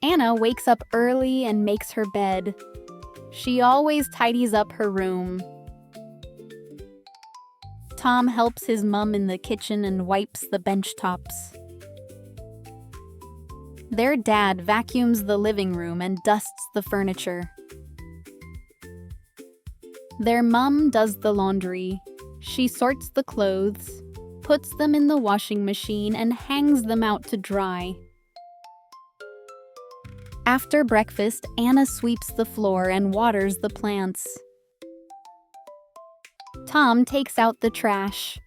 Anna wakes up early and makes her bed. She always tidies up her room. Tom helps his mom in the kitchen and wipes the bench tops. Their dad vacuums the living room and dusts the furniture. Their mom does the laundry. She sorts the clothes, puts them in the washing machine, and hangs them out to dry. After breakfast, Anna sweeps the floor and waters the plants. Tom takes out the trash.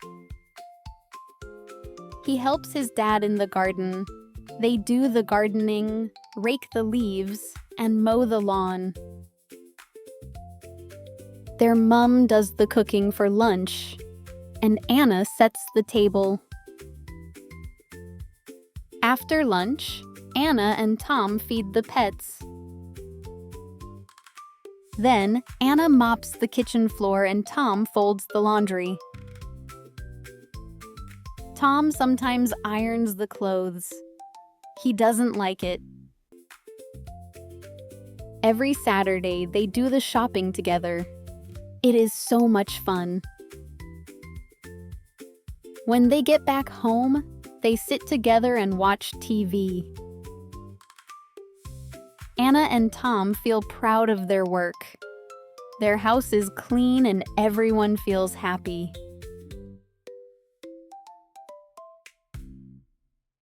He helps his dad in the garden. They do the gardening, rake the leaves, and mow the lawn. Their mom does the cooking for lunch, and Anna sets the table. After lunch, Anna and Tom feed the pets. Then, Anna mops the kitchen floor and Tom folds the laundry. Tom sometimes irons the clothes. He doesn't like it. Every Saturday, they do the shopping together. It is so much fun. When they get back home, they sit together and watch TV. Anna and Tom feel proud of their work. Their house is clean and everyone feels happy.